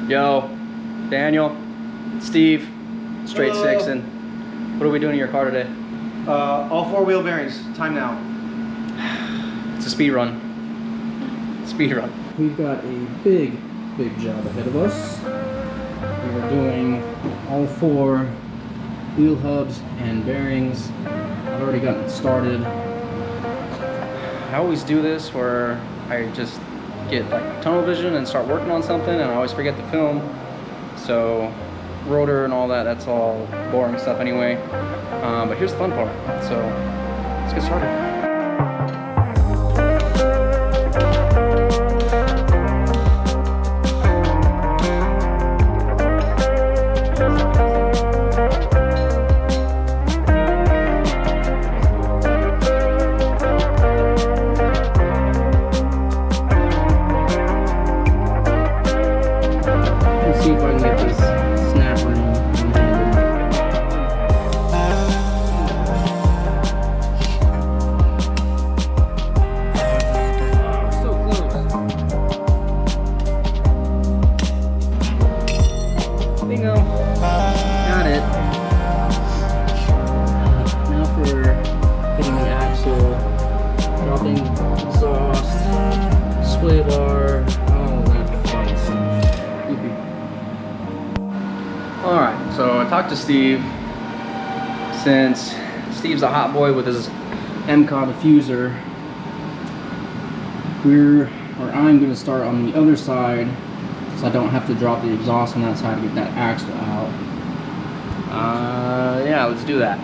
Yo, Daniel, Steve, straight Hello. sixing. What are we doing in your car today? All four wheel bearings. Time now. It's a speed run. Speed run. We've got a big job ahead of us. We are doing all four wheel hubs and bearings. I've already gotten started. I always do this where I just get like tunnel vision and start working on something, and I always forget to film. So rotor and all that, that's all boring stuff anyway. But here's the fun part. So let's get started. See if I can get this snap ring one-handed. So close. Bingo. Got it. Now for hitting the axle, dropping exhaust, sway bar, all that fun stuff. Alright, so I talked to Steve. Since Steve's a hot boy with his MCOD diffuser, I'm going to start on the other side so I don't have to drop the exhaust on that side to get that axle out. yeah, let's do that.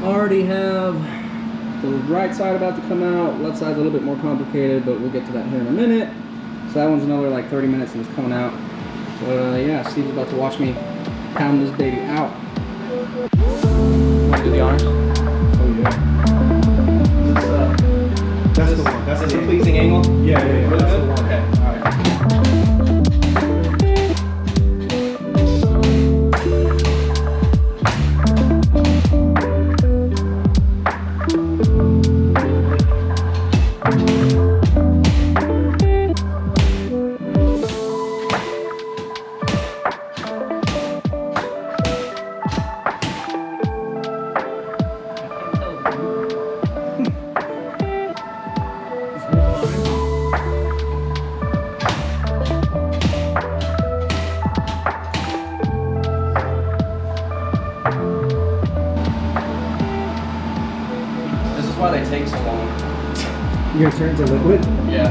Already have the right side about to come out. Left side's a little bit more complicated, but we'll get to that here in a minute. So that one's another like 30 minutes and it's coming out. But yeah, Steve's about to watch me pound this baby out. Want to do the honors? Oh yeah. That's the one. That's Is the it a pleasing angle? Yeah. Really That's good? the one. Okay, alright. This is why they take so long. You're gonna turn to liquid? Yeah.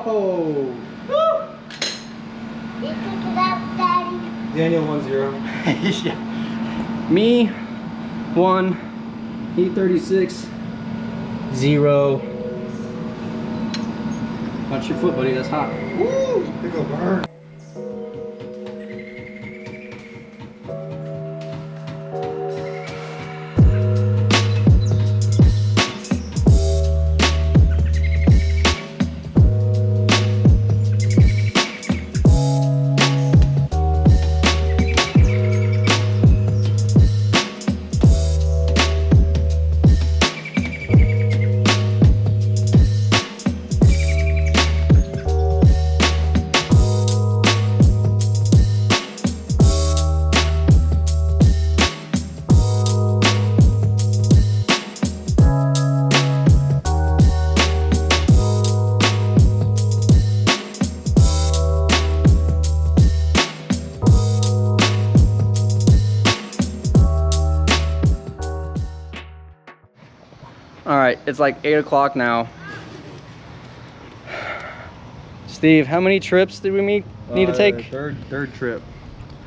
Oh! You pick it up, Daddy. Daniel 1-0. Yeah. Me, 1. E36, 0. Watch your foot, buddy. That's hot. Woo! Big ol' burn. All right, it's like 8 o'clock now. Steve, how many trips did we need to take? Third trip.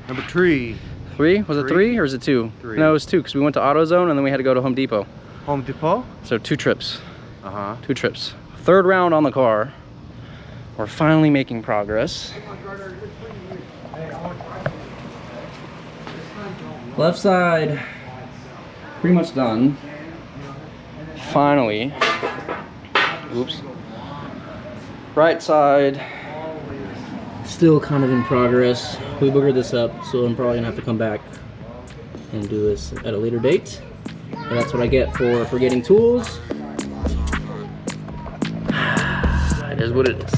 Number 3. 3? Was it 3 or is it 2? 3. No, it was 2 because we went to AutoZone and then we had to go to Home Depot. Home Depot? So 2 trips. Uh-huh. 2 trips. 3rd round on the car. We're finally making progress. Left side, pretty much done. Finally. Oops. Right side. Still kind of in progress. We boogered this up, so I'm probably gonna have to come back and do this at a later date. But that's what I get for forgetting tools. It is what it is.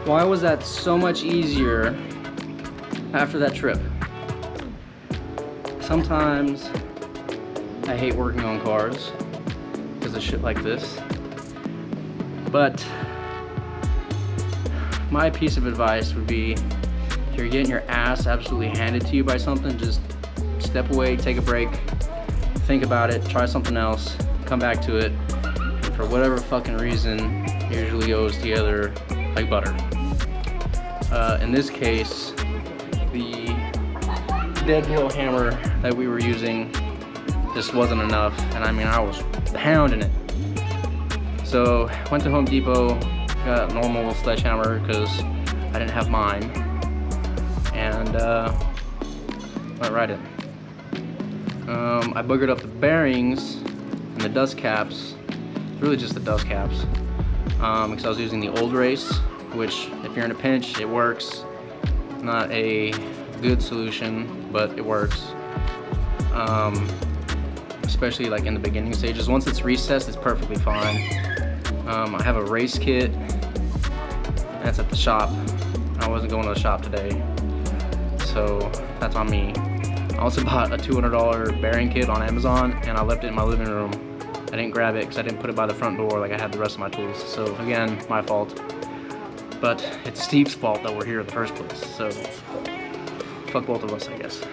Why was that so much easier after that trip? Sometimes I hate working on cars because of shit like this. But my piece of advice would be, if you're getting your ass absolutely handed to you by something, just step away, take a break, think about it, try something else, come back to it. And for whatever fucking reason, usually goes together like butter. In this case, the dead blow hammer that we were using just wasn't enough, and I mean, I was pounding it. So went to Home Depot, got a normal sledgehammer because I didn't have mine, and went right in. I boogered up the bearings and the dust caps, really just the dust caps, because I was using the old race, which if you're in a pinch, it works. Not a good solution, but it works. Especially like in the beginning stages. Once it's recessed, it's perfectly fine. I have a race kit, that's at the shop. I wasn't going to the shop today, so that's on me. I also bought a $200 bearing kit on Amazon, and I left it in my living room. I didn't grab it because I didn't put it by the front door like I had the rest of my tools. So again, my fault. But it's Steve's fault that we're here in the first place, so fuck both of us, I guess.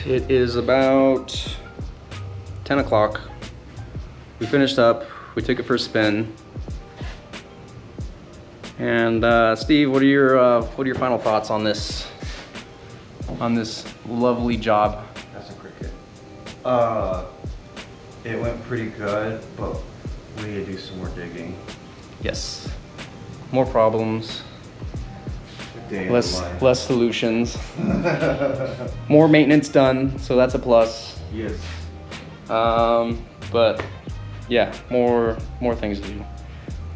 It is about 10 o'clock. We finished up, we took it for a spin. And Steve, what are your final thoughts on this lovely job? That's a cricket. It went pretty good, but we need to do some more digging. Yes. More problems. Day in the life. Less solutions. More maintenance done, so that's a plus. Yes. But yeah, more things to do.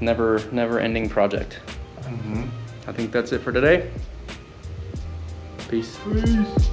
Never ending project. Mm-hmm. I think that's it for today. Peace. Peace.